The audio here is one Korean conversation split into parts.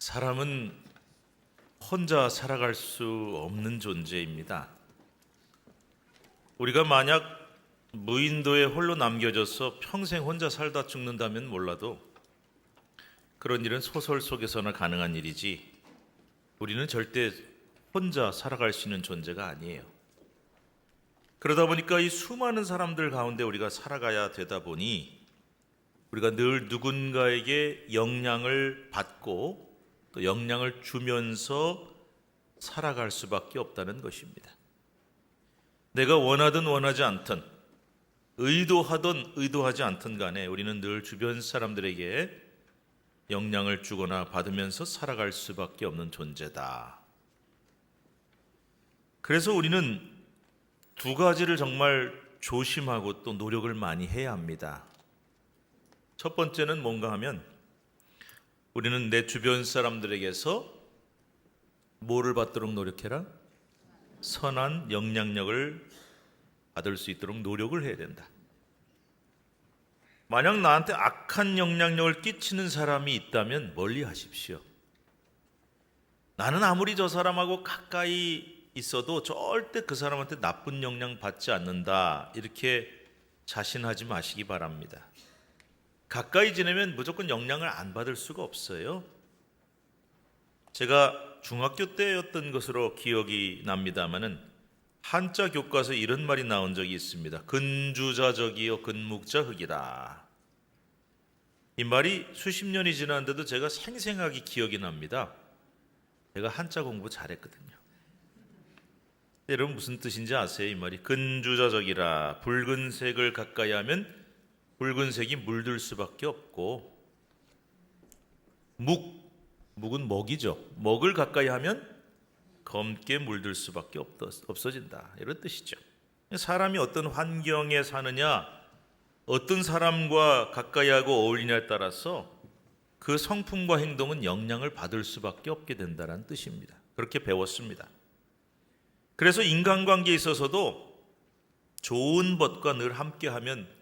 사람은 혼자 살아갈 수 없는 존재입니다. 우리가 만약 무인도에 홀로 남겨져서 평생 혼자 살다 죽는다면 몰라도 그런 일은 소설 속에서나 가능한 일이지 우리는 절대 혼자 살아갈 수 있는 존재가 아니에요. 그러다 보니까 이 수많은 사람들 가운데 우리가 살아가야 되다 보니 우리가 늘 누군가에게 영향을 받고 또 영향을 주면서 살아갈 수밖에 없다는 것입니다. 내가 원하든 원하지 않든 의도하든 의도하지 않든 간에 우리는 늘 주변 사람들에게 영향을 주거나 받으면서 살아갈 수밖에 없는 존재다. 그래서 우리는 두 가지를 정말 조심하고 또 노력을 많이 해야 합니다. 첫 번째는 뭔가 하면 우리는 내 주변 사람들에게서 뭐를 받도록 노력해라? 선한 영향력을 받을 수 있도록 노력을 해야 된다. 만약 나한테 악한 영향력을 끼치는 사람이 있다면 멀리 하십시오. 나는 아무리 저 사람하고 가까이 있어도 절대 그 사람한테 나쁜 영향 받지 않는다, 이렇게 자신하지 마시기 바랍니다. 가까이 지내면 무조건 영향을 안 받을 수가 없어요. 제가 중학교 때였던 것으로 기억이 납니다마는 한자 교과서에 이런 말이 나온 적이 있습니다. 근주자적이요 근묵자흑이다. 이 말이 수십 년이 지났는데도 제가 생생하게 기억이 납니다. 제가 한자 공부 잘했거든요. 여러분 무슨 뜻인지 아세요? 이 말이 근주자적이라, 붉은색을 가까이 하면 붉은색이 물들 수밖에 없고, 묵은 먹이죠. 먹을 가까이 하면 검게 물들 수밖에 없어진다, 이런 뜻이죠. 사람이 어떤 환경에 사느냐, 어떤 사람과 가까이 하고 어울리냐에 따라서 그 성품과 행동은 영향을 받을 수밖에 없게 된다는 뜻입니다. 그렇게 배웠습니다. 그래서 인간관계에 있어서도 좋은 벗과 늘 함께하면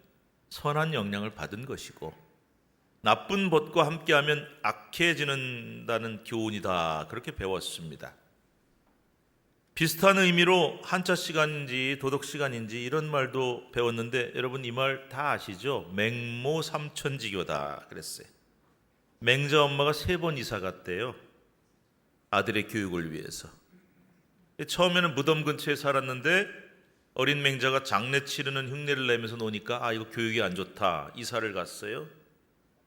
선한 영향을 받은 것이고, 나쁜 벗과 함께하면 악해지는다는 교훈이다, 그렇게 배웠습니다. 비슷한 의미로 한자 시간인지 도덕 시간인지 이런 말도 배웠는데, 여러분 이 말 다 아시죠? 맹모 삼천지교다 그랬어요. 맹자 엄마가 3번 이사 갔대요, 아들의 교육을 위해서. 처음에는 무덤 근처에 살았는데 어린 맹자가 장례 치르는 흉내를 내면서 노니까 이거 교육이 안 좋다, 이사를 갔어요.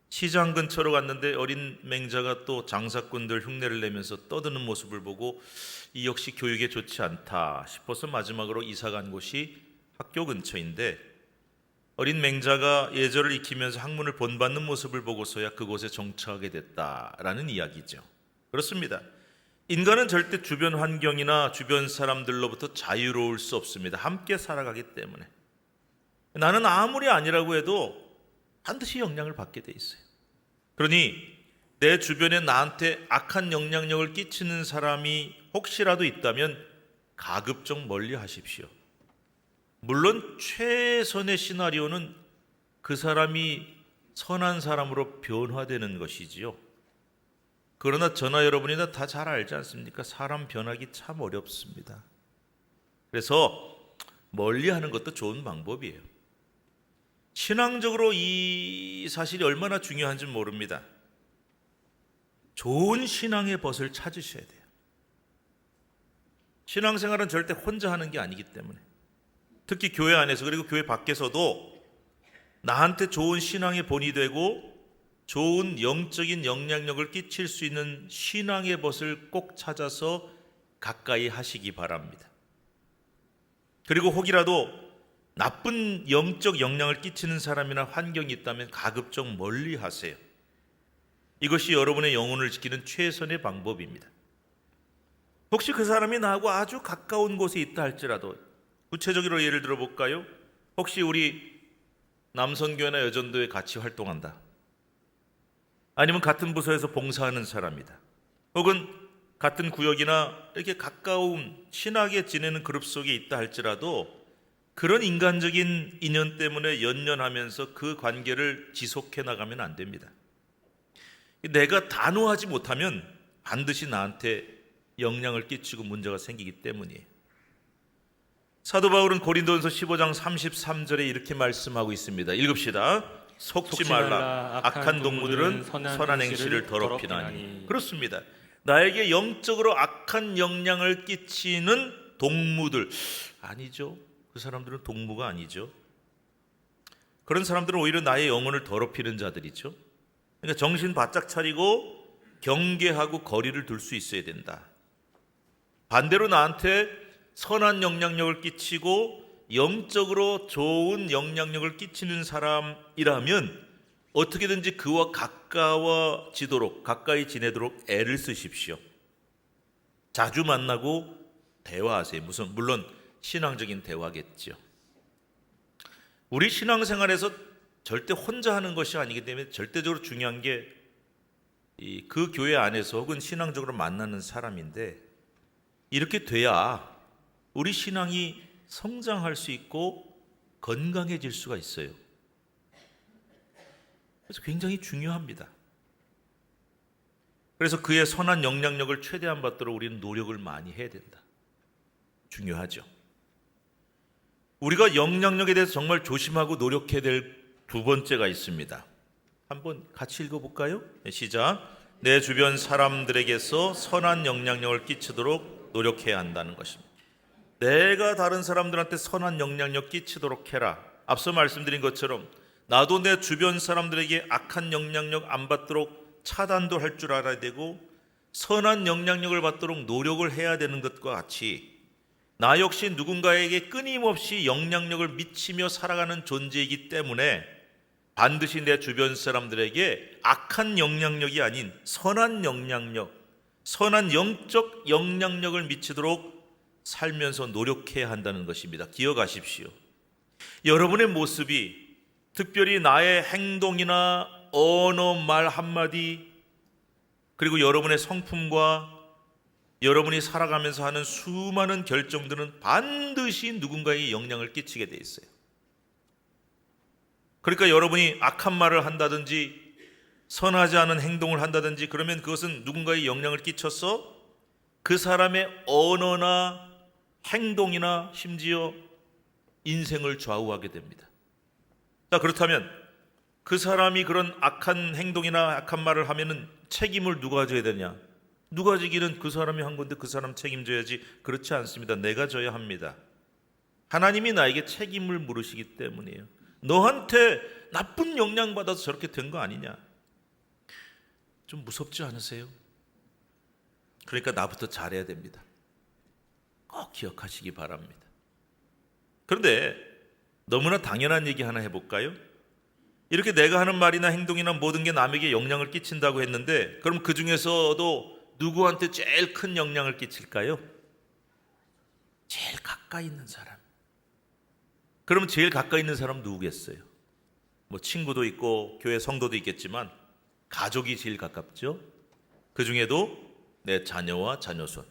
시장 근처로 갔는데 어린 맹자가 또 장사꾼들 흉내를 내면서 떠드는 모습을 보고 이 역시 교육에 좋지 않다 싶어서 마지막으로 이사 간 곳이 학교 근처인데, 어린 맹자가 예절을 익히면서 학문을 본받는 모습을 보고서야 그곳에 정착하게 됐다라는 이야기죠. 그렇습니다. 인간은 절대 주변 환경이나 주변 사람들로부터 자유로울 수 없습니다. 함께 살아가기 때문에. 나는 아무리 아니라고 해도 반드시 영향을 받게 돼 있어요. 그러니 내 주변에 나한테 악한 영향력을 끼치는 사람이 혹시라도 있다면 가급적 멀리 하십시오. 물론 최선의 시나리오는 그 사람이 선한 사람으로 변화되는 것이지요. 그러나 저나 여러분이나 다 잘 알지 않습니까? 사람 변하기 참 어렵습니다. 그래서 멀리하는 것도 좋은 방법이에요. 신앙적으로 이 사실이 얼마나 중요한지 모릅니다. 좋은 신앙의 벗을 찾으셔야 돼요. 신앙생활은 절대 혼자 하는 게 아니기 때문에, 특히 교회 안에서 그리고 교회 밖에서도 나한테 좋은 신앙의 본이 되고 좋은 영적인 영향력을 끼칠 수 있는 신앙의 벗을 꼭 찾아서 가까이 하시기 바랍니다. 그리고 혹이라도 나쁜 영적 영향을 끼치는 사람이나 환경이 있다면 가급적 멀리 하세요. 이것이 여러분의 영혼을 지키는 최선의 방법입니다. 혹시 그 사람이 나하고 아주 가까운 곳에 있다 할지라도, 구체적으로 예를 들어 볼까요? 혹시 우리 남선교회나 여전도에 같이 활동한다, 아니면 같은 부서에서 봉사하는 사람이다, 혹은 같은 구역이나 이렇게 가까운 친하게 지내는 그룹 속에 있다 할지라도 그런 인간적인 인연 때문에 연연하면서 그 관계를 지속해 나가면 안 됩니다. 내가 단호하지 못하면 반드시 나한테 영향을 끼치고 문제가 생기기 때문이에요. 사도 바울은 고린도전서 15장 33절에 이렇게 말씀하고 있습니다. 읽읍시다. 속지 말라. 악한 동무들은 선한 행실을 더럽히나니. 그렇습니다. 나에게 영적으로 악한 영향을 끼치는 동무들, 아니죠. 그 사람들은 동무가 아니죠. 그런 사람들은 오히려 나의 영혼을 더럽히는 자들이죠. 그러니까 정신 바짝 차리고 경계하고 거리를 둘 수 있어야 된다. 반대로 나한테 선한 영향력을 끼치고 영적으로 좋은 영향력을 끼치는 사람이라면 어떻게든지 그와 가까워지도록, 가까이 지내도록 애를 쓰십시오. 자주 만나고 대화하세요. 물론 신앙적인 대화겠죠. 우리 신앙생활에서 절대 혼자 하는 것이 아니기 때문에 절대적으로 중요한 게 그 교회 안에서 혹은 신앙적으로 만나는 사람인데, 이렇게 돼야 우리 신앙이 성장할 수 있고 건강해질 수가 있어요. 그래서 굉장히 중요합니다. 그래서 그의 선한 영향력을 최대한 받도록 우리는 노력을 많이 해야 된다. 중요하죠. 우리가 영향력에 대해서 정말 조심하고 노력해야 될 두 번째가 있습니다. 한번 같이 읽어볼까요? 시작. 내 주변 사람들에게서 선한 영향력을 끼치도록 노력해야 한다는 것입니다. 내가 다른 사람들한테 선한 영향력 끼치도록 해라. 앞서 말씀드린 것처럼 나도 내 주변 사람들에게 악한 영향력 안 받도록 차단도 할 줄 알아야 되고, 선한 영향력을 받도록 노력을 해야 되는 것과 같이 나 역시 누군가에게 끊임없이 영향력을 미치며 살아가는 존재이기 때문에 반드시 내 주변 사람들에게 악한 영향력이 아닌 선한 영향력, 선한 영적 영향력을 미치도록 살면서 노력해야 한다는 것입니다. 기억하십시오. 여러분의 모습이, 특별히 나의 행동이나 언어, 말 한마디, 그리고 여러분의 성품과 여러분이 살아가면서 하는 수많은 결정들은 반드시 누군가에게 영향을 끼치게 돼 있어요. 그러니까 여러분이 악한 말을 한다든지 선하지 않은 행동을 한다든지 그러면 그것은 누군가에 영향을 끼쳐서 그 사람의 언어나 행동이나 심지어 인생을 좌우하게 됩니다. 자, 그렇다면 그 사람이 그런 악한 행동이나 악한 말을 하면은 책임을 누가 져야 되냐? 누가 지기는 그 사람이 한 건데 그 사람 책임져야지. 그렇지 않습니다. 내가 져야 합니다. 하나님이 나에게 책임을 물으시기 때문이에요. 너한테 나쁜 영향 받아서 저렇게 된 거 아니냐? 좀 무섭지 않으세요? 그러니까 나부터 잘해야 됩니다. 꼭 기억하시기 바랍니다. 그런데 너무나 당연한 얘기 하나 해볼까요? 이렇게 내가 하는 말이나 행동이나 모든 게 남에게 영향을 끼친다고 했는데, 그럼 그 중에서도 누구한테 제일 큰 영향을 끼칠까요? 제일 가까이 있는 사람. 그러면 제일 가까이 있는 사람 누구겠어요? 뭐 친구도 있고 교회 성도도 있겠지만 가족이 제일 가깝죠. 그 중에도 내 자녀와 자녀손.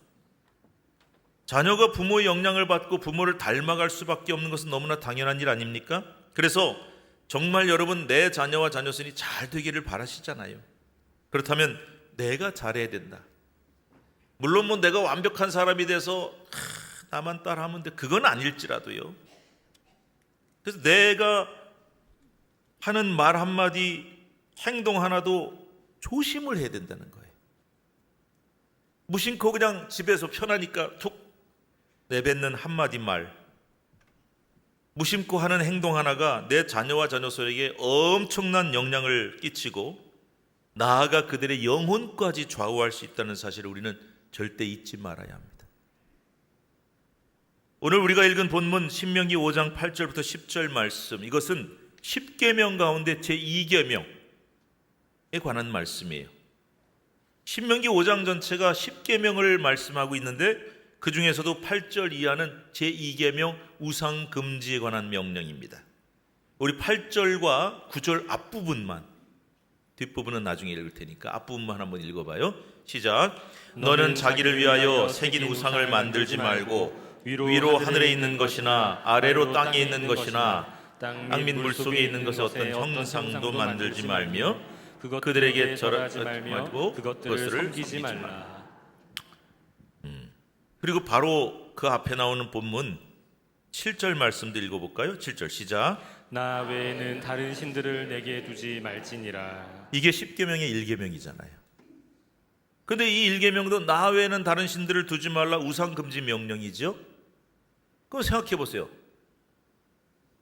자녀가 부모의 영향을 받고 부모를 닮아갈 수밖에 없는 것은 너무나 당연한 일 아닙니까? 그래서 정말 여러분 내 자녀와 자녀손이 잘 되기를 바라시잖아요. 그렇다면 내가 잘해야 된다. 물론 뭐 내가 완벽한 사람이 돼서 나만 따라하면 돼, 그건 아닐지라도요. 그래서 내가 하는 말 한마디, 행동 하나도 조심을 해야 된다는 거예요. 무심코 그냥 집에서 편하니까 툭 내뱉는 한마디 말, 무심코 하는 행동 하나가 내 자녀와 자녀들에게 엄청난 영향을 끼치고 나아가 그들의 영혼까지 좌우할 수 있다는 사실을 우리는 절대 잊지 말아야 합니다. 오늘 우리가 읽은 본문 신명기 5장 8절부터 10절 말씀, 이것은 10계명 가운데 제2계명에 관한 말씀이에요. 신명기 5장 전체가 10계명을 말씀하고 있는데 그 중에서도 8절 이하는 제2계명 우상 금지에 관한 명령입니다. 우리 8절과 9절 앞부분만, 뒷부분은 나중에 읽을 테니까 앞부분만 한번 읽어봐요. 시작. 너는 자기를 위하여 새긴 우상을 만들지 말고 위로 하늘에 있는 것이나 아래로 땅에 있는 것이나 땅 및 물속에 있는 것의 어떤 형상도 만들지 말며 그들에게 절하지 말며 말고 그것들을 섬기지 말라. 그리고 바로 그 앞에 나오는 본문 7절 말씀도 읽어볼까요? 7절 시작. 나 외에는 다른 신들을 내게 두지 말지니라. 이게 10계명의 1계명이잖아요. 근데 이 1계명도 나 외에는 다른 신들을 두지 말라 우상금지 명령이죠. 그럼 생각해 보세요.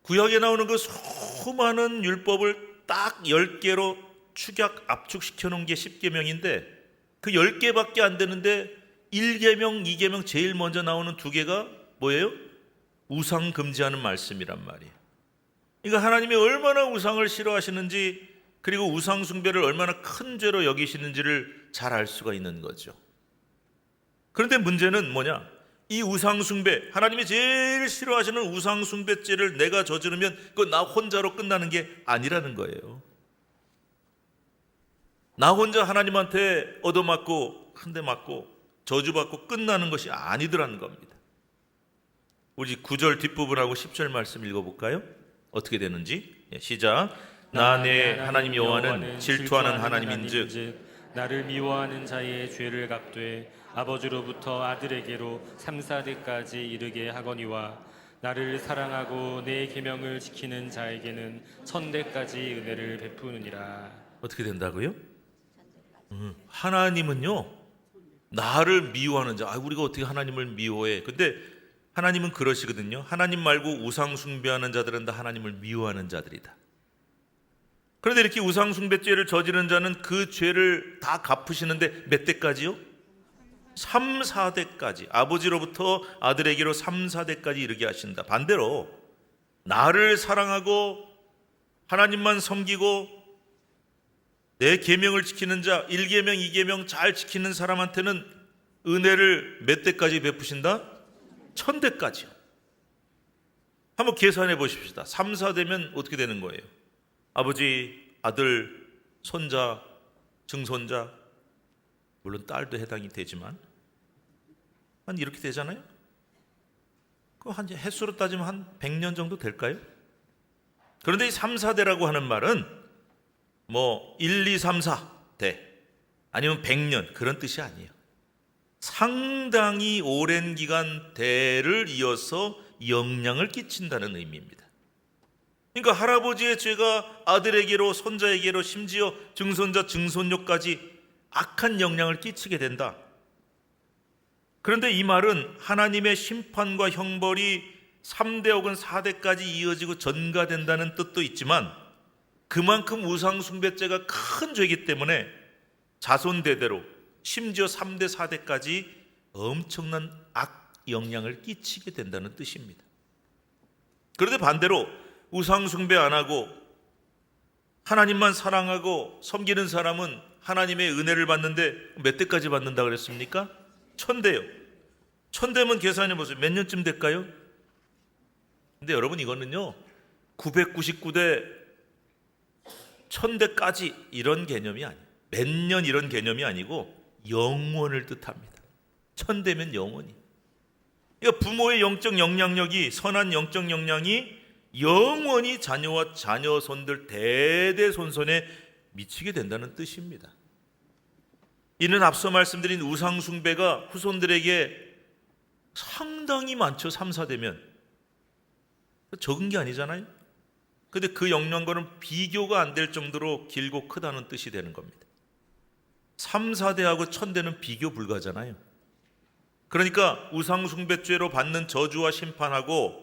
구약에 나오는 그 수많은 율법을 딱 10개로 압축시켜 놓은 게 10계명인데 그 10개밖에 안 되는데 1계명, 2계명 제일 먼저 나오는 2개가 뭐예요? 우상 금지하는 말씀이란 말이에요. 그러니까 하나님이 얼마나 우상을 싫어하시는지 그리고 우상 숭배를 얼마나 큰 죄로 여기시는지를 잘 알 수가 있는 거죠. 그런데 문제는 뭐냐? 이 우상 숭배, 하나님이 제일 싫어하시는 우상 숭배죄를 내가 저지르면 그건 나 혼자로 끝나는 게 아니라는 거예요. 나 혼자 하나님한테 얻어맞고 한 대 맞고 저주받고 끝나는 것이 아니더라는 겁니다. 우리 9절 뒷부분하고 10절 말씀 읽어볼까요? 어떻게 되는지 시작. 나 내 하나님 여호와는 질투하는 하나님인즉 나를 미워하는 자의 죄를 갚되 아버지로부터 아들에게로 3, 4대까지 이르게 하거니와 나를 사랑하고 내 계명을 지키는 자에게는 1000대까지 은혜를 베푸느니라. 어떻게 된다고요? 하나님은요 나를 미워하는 자, 우리가 어떻게 하나님을 미워해? 근데 하나님은 그러시거든요. 하나님 말고 우상 숭배하는 자들은 다 하나님을 미워하는 자들이다. 그런데 이렇게 우상 숭배죄를 저지른 자는 그 죄를 다 갚으시는데 몇 대까지요? 3, 4대까지. 아버지로부터 아들에게로 3, 4대까지 이르게 하신다. 반대로 나를 사랑하고 하나님만 섬기고 내 계명을 지키는 자, 1계명, 2계명 잘 지키는 사람한테는 은혜를 몇 대까지 베푸신다? 1000대까지요. 한번 계산해 보십시다. 3, 4대면 어떻게 되는 거예요? 아버지, 아들, 손자, 증손자, 물론 딸도 해당이 되지만 한 이렇게 되잖아요. 그 한 횟수로 따지면 한 100년 정도 될까요? 그런데 이 3, 4대라고 하는 말은 뭐 1, 2, 3, 4대 아니면 100년 그런 뜻이 아니에요. 상당히 오랜 기간 대를 이어서 영향을 끼친다는 의미입니다. 그러니까 할아버지의 죄가 아들에게로 손자에게로 심지어 증손자 증손녀까지 악한 영향을 끼치게 된다. 그런데 이 말은 하나님의 심판과 형벌이 3대 혹은 4대까지 이어지고 전가된다는 뜻도 있지만 그만큼 우상 숭배죄가 큰 죄이기 때문에 자손 대대로 심지어 3대 4대까지 엄청난 악 영향을 끼치게 된다는 뜻입니다. 그런데 반대로 우상 숭배 안 하고 하나님만 사랑하고 섬기는 사람은 하나님의 은혜를 받는데 몇 대까지 받는다 그랬습니까? 1000대요. 1000대면 계산해 보세요. 몇 년쯤 될까요? 근데 여러분 이거는요 999대 1000대까지 이런 개념이 아니에요. 몇 년 이런 개념이 아니고 영원을 뜻합니다. 1000대면 영원히. 그러니까 부모의 영적 영향력이 선한 영적 영향이 영원히 자녀와 자녀손들 대대손손에 미치게 된다는 뜻입니다. 이는 앞서 말씀드린 우상 숭배가 후손들에게 상당히 많죠. 3, 4대면 적은 게 아니잖아요. 근데 그 영향과는 비교가 안 될 정도로 길고 크다는 뜻이 되는 겁니다. 3, 4대하고 1000대는 비교 불가잖아요. 그러니까 우상 숭배죄로 받는 저주와 심판하고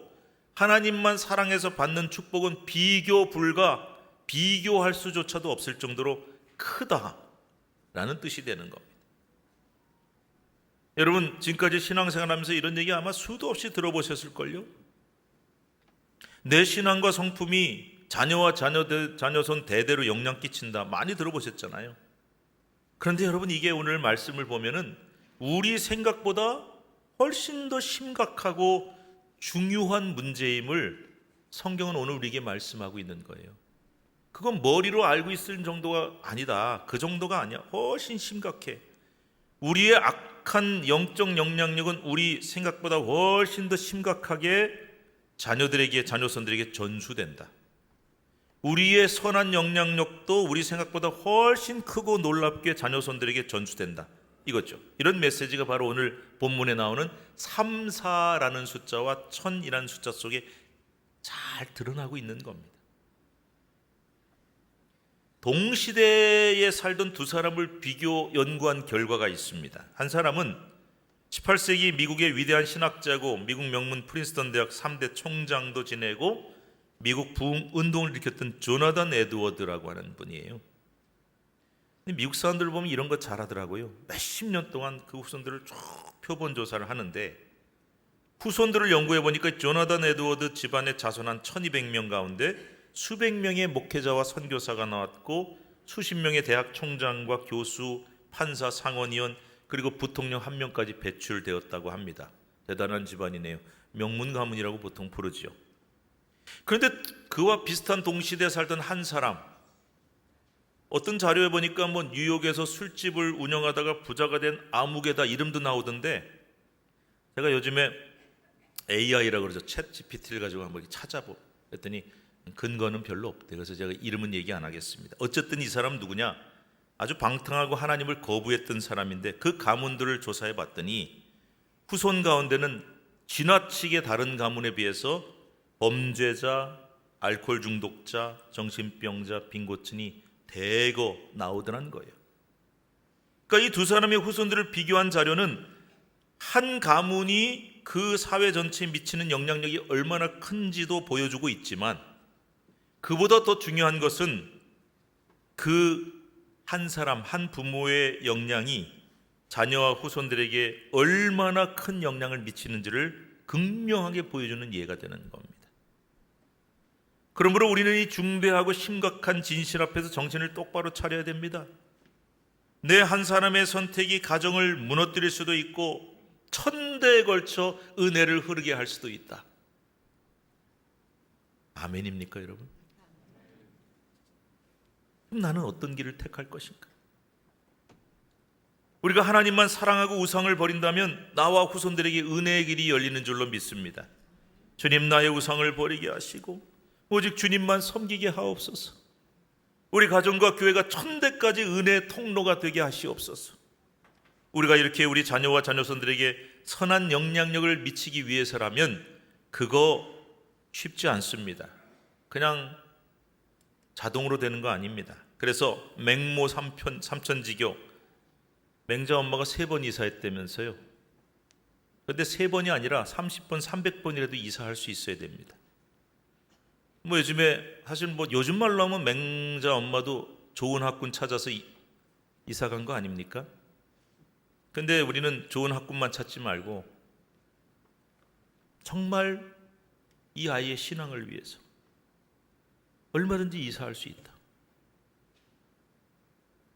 하나님만 사랑해서 받는 축복은 비교 불가, 비교할 수조차도 없을 정도로 크다라는 뜻이 되는 겁니다. 여러분 지금까지 신앙생활하면서 이런 얘기 아마 수도 없이 들어보셨을걸요. 내 신앙과 성품이 자녀와 자녀손 대대로 영향 끼친다. 많이 들어보셨잖아요. 그런데 여러분 이게 오늘 말씀을 보면은 우리 생각보다 훨씬 더 심각하고 중요한 문제임을 성경은 오늘 우리에게 말씀하고 있는 거예요. 그건 머리로 알고 있을 정도가 아니다. 그 정도가 아니야. 훨씬 심각해. 우리의 악한 영적 영향력은 우리 생각보다 훨씬 더 심각하게 자녀들에게 자녀손들에게 전수된다. 우리의 선한 영향력도 우리 생각보다 훨씬 크고 놀랍게 자녀손들에게 전수된다. 이거죠. 이런 메시지가 바로 오늘 본문에 나오는 3, 4라는 숫자와 1000이라는 숫자 속에 잘 드러나고 있는 겁니다. 동시대에 살던 두 사람을 비교 연구한 결과가 있습니다. 한 사람은 18세기 미국의 위대한 신학자고 미국 명문 프린스턴 대학 3대 총장도 지내고 미국 부흥 운동을 일으켰던 조나단 에드워드라고 하는 분이에요. 미국 사람들 보면 이런 거 잘하더라고요. 몇십 년 동안 그 후손들을 쭉 표본 조사를 하는데 후손들을 연구해 보니까 조나단 에드워드 집안의 자손 한 1200명 가운데 수백 명의 목회자와 선교사가 나왔고 수십 명의 대학 총장과 교수, 판사, 상원의원 그리고 부통령 한 명까지 배출되었다고 합니다. 대단한 집안이네요. 명문 가문이라고 보통 부르지요. 그런데 그와 비슷한 동시대에 살던 한 사람, 어떤 자료에 보니까 뭐 뉴욕에서 술집을 운영하다가 부자가 된 아무개다 이름도 나오던데, 제가 요즘에 AI라고 그러죠. 챗 GPT를 가지고 한번 찾아봤더니 근거는 별로 없대요. 그래서 제가 이름은 얘기 안 하겠습니다. 어쨌든 이 사람 누구냐? 아주 방탕하고 하나님을 거부했던 사람인데 그 가문들을 조사해 봤더니 후손 가운데는 지나치게 다른 가문에 비해서 범죄자, 알코올 중독자, 정신병자, 빈곤층이 대거 나오더란 거예요. 그러니까 이 두 사람의 후손들을 비교한 자료는 한 가문이 그 사회 전체에 미치는 영향력이 얼마나 큰지도 보여주고 있지만 그보다 더 중요한 것은 그 한 사람, 한 부모의 영향이 자녀와 후손들에게 얼마나 큰 영향을 미치는지를 극명하게 보여주는 예가 되는 겁니다. 그러므로 우리는 이 중대하고 심각한 진실 앞에서 정신을 똑바로 차려야 됩니다. 내 한 사람의 선택이 가정을 무너뜨릴 수도 있고 천대에 걸쳐 은혜를 흐르게 할 수도 있다. 아멘입니까, 여러분? 그럼 나는 어떤 길을 택할 것인가? 우리가 하나님만 사랑하고 우상을 버린다면 나와 후손들에게 은혜의 길이 열리는 줄로 믿습니다. 주님, 나의 우상을 버리게 하시고 오직 주님만 섬기게 하옵소서. 우리 가정과 교회가 천대까지 은혜의 통로가 되게 하시옵소서. 우리가 이렇게 우리 자녀와 자녀손들에게 선한 영향력을 미치기 위해서라면 그거 쉽지 않습니다. 그냥 자동으로 되는 거 아닙니다. 그래서 맹모 삼천지교, 맹자 엄마가 3번 이사했다면서요. 그런데 3번이 아니라 30번, 300번이라도 이사할 수 있어야 됩니다. 뭐 요즘에 사실 뭐 요즘 말로 하면 맹자 엄마도 좋은 학군 찾아서 이사 간 거 아닙니까? 근데 우리는 좋은 학군만 찾지 말고 정말 이 아이의 신앙을 위해서 얼마든지 이사할 수 있다.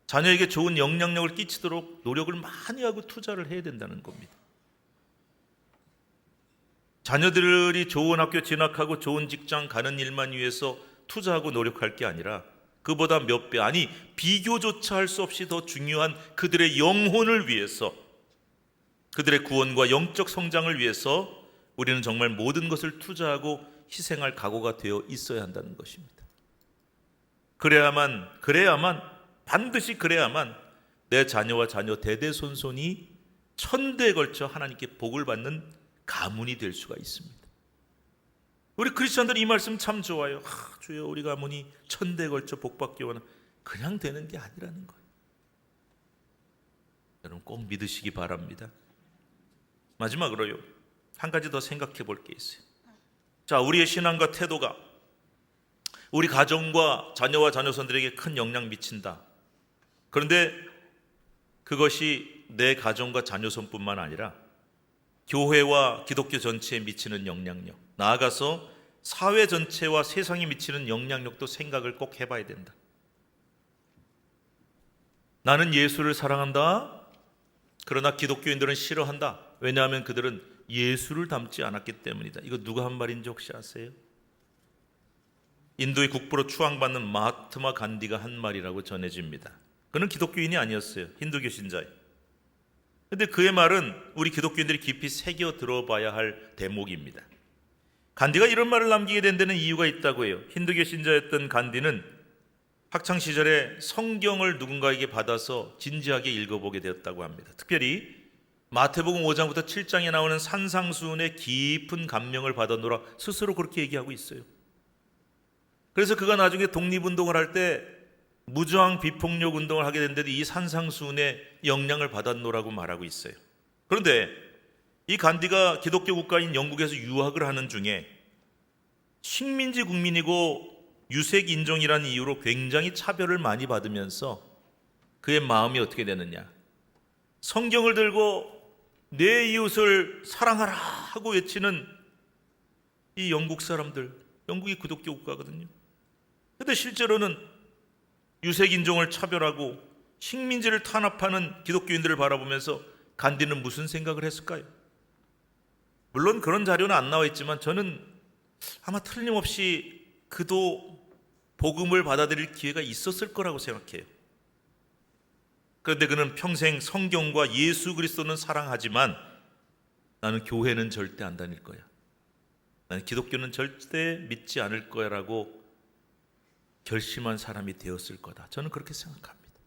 자녀에게 좋은 영향력을 끼치도록 노력을 많이 하고 투자를 해야 된다는 겁니다. 자녀들이 좋은 학교 진학하고 좋은 직장 가는 일만 위해서 투자하고 노력할 게 아니라 그보다 몇 배, 아니 비교조차 할 수 없이 더 중요한 그들의 영혼을 위해서, 그들의 구원과 영적 성장을 위해서 우리는 정말 모든 것을 투자하고 희생할 각오가 되어 있어야 한다는 것입니다. 반드시 그래야만 내 자녀와 자녀 대대손손이 천대에 걸쳐 하나님께 복을 받는 가문이 될 수가 있습니다. 우리 크리스천들 이 말씀 참 좋아요. 주여, 우리 가문이 천대에 걸쳐 복받기 원하는, 그냥 되는 게 아니라는 거예요. 여러분 꼭 믿으시기 바랍니다. 마지막으로요, 한 가지 더 생각해 볼 게 있어요. 자, 우리의 신앙과 태도가 우리 가정과 자녀와 자녀손들에게 큰 영향 미친다. 그런데 그것이 내 가정과 자녀손뿐만 아니라 교회와 기독교 전체에 미치는 영향력, 나아가서 사회 전체와 세상에 미치는 영향력도 생각을 꼭 해봐야 된다. 나는 예수를 사랑한다. 그러나 기독교인들은 싫어한다. 왜냐하면 그들은 예수를 닮지 않았기 때문이다. 이거 누가 한 말인지 혹시 아세요? 인도의 국부로 추앙받는 마하트마 간디가 한 말이라고 전해집니다. 그는 기독교인이 아니었어요. 힌두교 신자예요. 그런데 그의 말은 우리 기독교인들이 깊이 새겨 들어봐야 할 대목입니다. 간디가 이런 말을 남기게 된 데는 이유가 있다고 해요. 힌두교 신자였던 간디는 학창시절에 성경을 누군가에게 받아서 진지하게 읽어보게 되었다고 합니다. 특별히 마태복음 5장부터 7장에 나오는 산상수훈의 깊은 감명을 받았노라 스스로 그렇게 얘기하고 있어요. 그래서 그가 나중에 독립운동을 할 때 무저항 비폭력 운동을 하게 됐는데도 이 산상수훈의 영향을 받았노라고 말하고 있어요. 그런데 이 간디가 기독교 국가인 영국에서 유학을 하는 중에 식민지 국민이고 유색 인종이라는 이유로 굉장히 차별을 많이 받으면서 그의 마음이 어떻게 되느냐, 성경을 들고 내 이웃을 사랑하라 하고 외치는 이 영국 사람들, 영국이 기독교 국가거든요. 그런데 실제로는 유색 인종을 차별하고 식민지를 탄압하는 기독교인들을 바라보면서 간디는 무슨 생각을 했을까요? 물론 그런 자료는 안 나와 있지만 저는 아마 틀림없이 그도 복음을 받아들일 기회가 있었을 거라고 생각해요. 그런데 그는 평생 성경과 예수 그리스도는 사랑하지만 나는 교회는 절대 안 다닐 거야, 나는 기독교는 절대 믿지 않을 거야라고 결심한 사람이 되었을 거다. 저는 그렇게 생각합니다.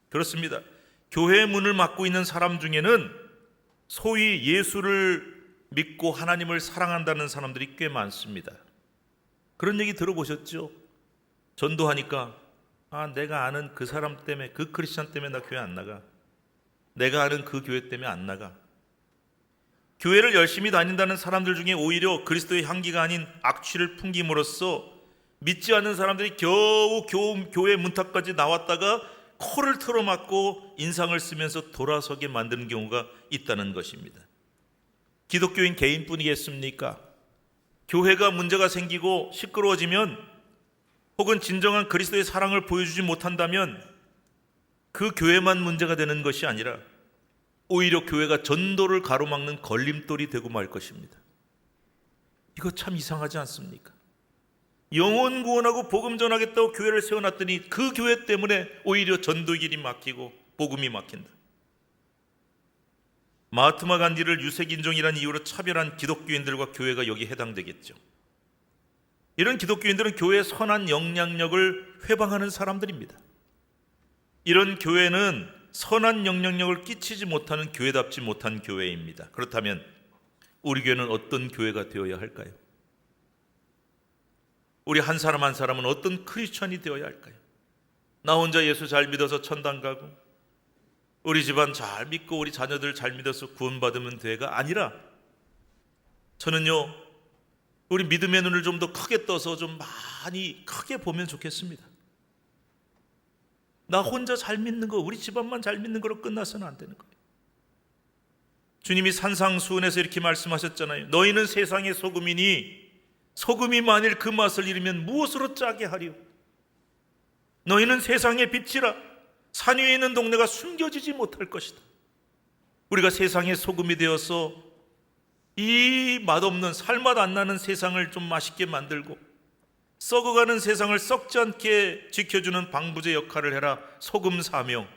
그렇습니다. 교회의 문을 막고 있는 사람 중에는 소위 예수를 믿고 하나님을 사랑한다는 사람들이 꽤 많습니다. 그런 얘기 들어보셨죠? 전도하니까 내가 아는 그 사람 때문에, 그 크리스찬 때문에 나 교회 안 나가, 내가 아는 그 교회 때문에 안 나가. 교회를 열심히 다닌다는 사람들 중에 오히려 그리스도의 향기가 아닌 악취를 풍김으로써 믿지 않는 사람들이 겨우 교회 문턱까지 나왔다가 코를 틀어막고 인상을 쓰면서 돌아서게 만드는 경우가 있다는 것입니다. 기독교인 개인뿐이겠습니까? 교회가 문제가 생기고 시끄러워지면 혹은 진정한 그리스도의 사랑을 보여주지 못한다면 그 교회만 문제가 되는 것이 아니라 오히려 교회가 전도를 가로막는 걸림돌이 되고 말 것입니다. 이거 참 이상하지 않습니까? 영혼 구원하고 복음 전하겠다고 교회를 세워놨더니 그 교회 때문에 오히려 전도의 길이 막히고 복음이 막힌다. 마하트마 간디를 유색인종이라는 이유로 차별한 기독교인들과 교회가 여기에 해당되겠죠. 이런 기독교인들은 교회의 선한 영향력을 회방하는 사람들입니다. 이런 교회는 선한 영향력을 끼치지 못하는 교회답지 못한 교회입니다. 그렇다면 우리 교회는 어떤 교회가 되어야 할까요? 우리 한 사람 한 사람은 어떤 크리스천이 되어야 할까요? 나 혼자 예수 잘 믿어서 천당 가고 우리 집안 잘 믿고 우리 자녀들 잘 믿어서 구원받으면 돼가 아니라, 저는요, 우리 믿음의 눈을 좀 더 크게 떠서 좀 많이 크게 보면 좋겠습니다. 나 혼자 잘 믿는 거, 우리 집안만 잘 믿는 거로 끝나서는 안 되는 거예요. 주님이 산상수훈에서 이렇게 말씀하셨잖아요. 너희는 세상의 소금이니 소금이 만일 그 맛을 잃으면 무엇으로 짜게 하리요? 너희는 세상의 빛이라 산 위에 있는 동네가 숨겨지지 못할 것이다. 우리가 세상의 소금이 되어서 이 맛없는, 살맛 안 나는 세상을 좀 맛있게 만들고 썩어가는 세상을 썩지 않게 지켜주는 방부제 역할을 해라. 소금 사명.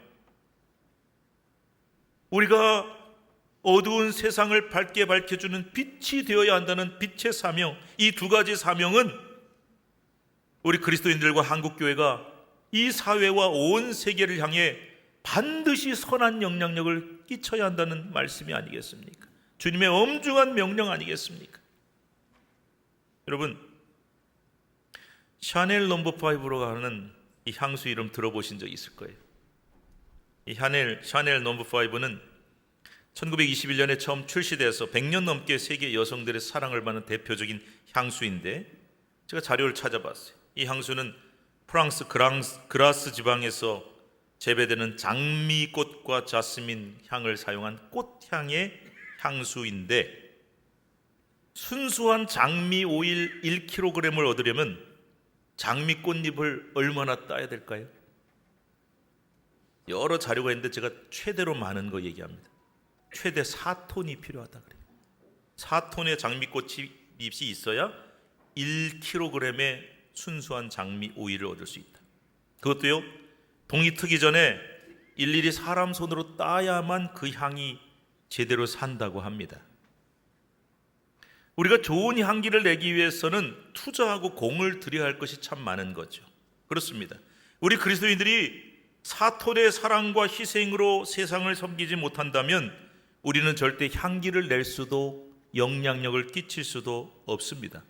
우리가 어두운 세상을 밝게 밝혀주는 빛이 되어야 한다는 빛의 사명, 이 두 가지 사명은 우리 그리스도인들과 한국교회가 이 사회와 온 세계를 향해 반드시 선한 영향력을 끼쳐야 한다는 말씀이 아니겠습니까? 주님의 엄중한 명령 아니겠습니까? 여러분, 샤넬 넘버 5로 가는 이 향수 이름 들어보신 적 있을 거예요. 이 샤넬 넘버 5는 1921년에 처음 출시돼서 100년 넘게 세계 여성들의 사랑을 받는 대표적인 향수인데, 제가 자료를 찾아봤어요. 이 향수는 프랑스 그라스 지방에서 재배되는 장미꽃과 자스민 향을 사용한 꽃향의 향수인데, 순수한 장미 오일 1kg을 얻으려면 장미 꽃잎을 얼마나 따야 될까요? 여러 자료가 있는데 제가 최대로 많은 거 얘기합니다. 최대 4톤이 필요하다 그래요. 4톤의 장미꽃잎이 있어야 1kg의 순수한 장미 오일을 얻을 수 있다. 그것도요, 동이 트기 전에 일일이 사람 손으로 따야만 그 향이 제대로 산다고 합니다. 우리가 좋은 향기를 내기 위해서는 투자하고 공을 들여야 할 것이 참 많은 거죠. 그렇습니다. 우리 그리스도인들이 사토의 사랑과 희생으로 세상을 섬기지 못한다면 우리는 절대 향기를 낼 수도 영향력을 끼칠 수도 없습니다.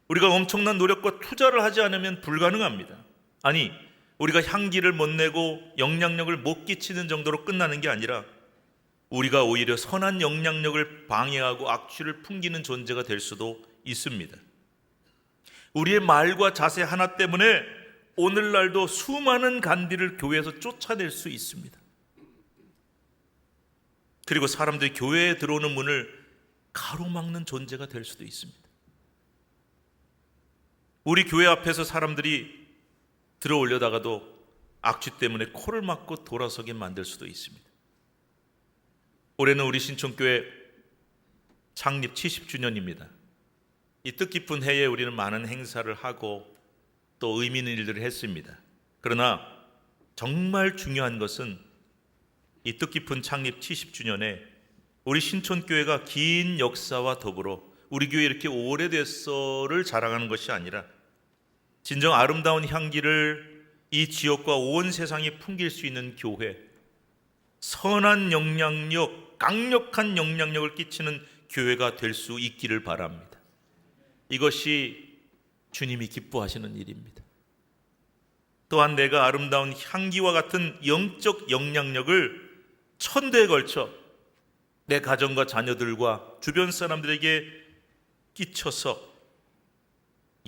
우리가 엄청난 노력과 투자를 하지 않으면 불가능합니다. 아니, 우리가 향기를 못 내고 영향력을 못 끼치는 정도로 끝나는 게 아니라 우리가 오히려 선한 영향력을 방해하고 악취를 풍기는 존재가 될 수도 있습니다. 우리의 말과 자세 하나 때문에 오늘날도 수많은 간디를 교회에서 쫓아낼 수 있습니다. 그리고 사람들이 교회에 들어오는 문을 가로막는 존재가 될 수도 있습니다. 우리 교회 앞에서 사람들이 들어오려다가도 악취 때문에 코를 막고 돌아서게 만들 수도 있습니다. 올해는 우리 신촌교회 창립 70주년입니다. 이 뜻깊은 해에 우리는 많은 행사를 하고 또 의미 있는 일들을 했습니다. 그러나 정말 중요한 것은 이 뜻깊은 창립 70주년에 우리 신촌교회가 긴 역사와 더불어 우리 교회 이렇게 오래됐어를 자랑하는 것이 아니라 진정 아름다운 향기를 이 지역과 온 세상에 풍길 수 있는 교회, 선한 영향력, 강력한 영향력을 끼치는 교회가 될 수 있기를 바랍니다. 이것이 주님이 기뻐하시는 일입니다. 또한 내가 아름다운 향기와 같은 영적 영향력을 천대에 걸쳐 내 가정과 자녀들과 주변 사람들에게 끼쳐서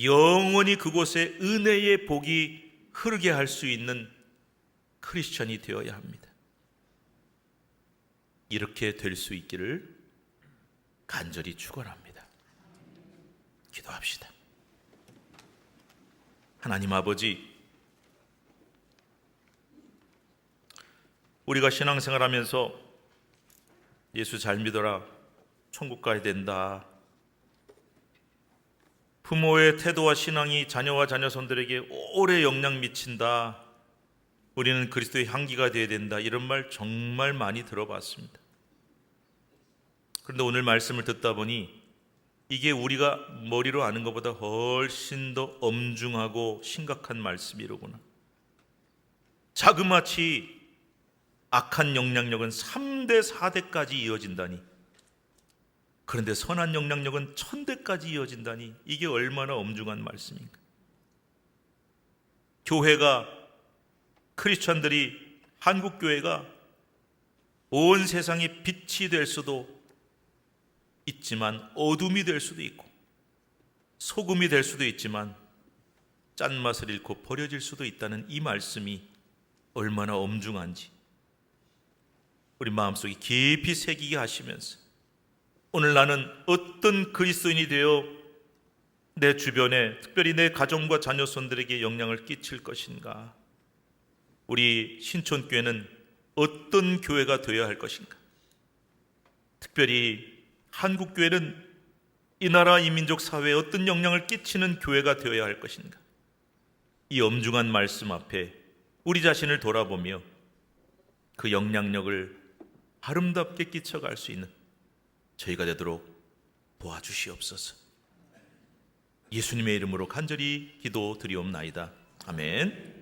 영원히 그곳에 은혜의 복이 흐르게 할 수 있는 크리스천이 되어야 합니다. 이렇게 될 수 있기를 간절히 축원합니다. 기도합시다. 하나님 아버지, 우리가 신앙생활하면서 예수 잘 믿어라, 천국 가야 된다, 부모의 태도와 신앙이 자녀와 자녀손들에게 오래 영향 미친다, 우리는 그리스도의 향기가 되어야 된다, 이런 말 정말 많이 들어봤습니다. 그런데 오늘 말씀을 듣다 보니 이게 우리가 머리로 아는 것보다 훨씬 더 엄중하고 심각한 말씀이로구나. 자그마치 악한 영향력은 3대 4대까지 이어진다니, 그런데 선한 영향력은 1000대까지 이어진다니, 이게 얼마나 엄중한 말씀인가. 교회가, 크리스천들이, 한국교회가 온 세상의 빛이 될 수도 있지만 어둠이 될 수도 있고, 소금이 될 수도 있지만 짠맛을 잃고 버려질 수도 있다는 이 말씀이 얼마나 엄중한지 우리 마음속에 깊이 새기게 하시면서 오늘 나는 어떤 그리스도인이 되어 내 주변에, 특별히 내 가정과 자녀손들에게 영향을 끼칠 것인가, 우리 신촌교회는 어떤 교회가 되어야 할 것인가, 특별히 한국교회는 이 나라 이 민족 사회에 어떤 영향을 끼치는 교회가 되어야 할 것인가, 이 엄중한 말씀 앞에 우리 자신을 돌아보며 그 영향력을 아름답게 끼쳐갈 수 있는 저희가 되도록 도와주시옵소서. 예수님의 이름으로 간절히 기도드리옵나이다. 아멘.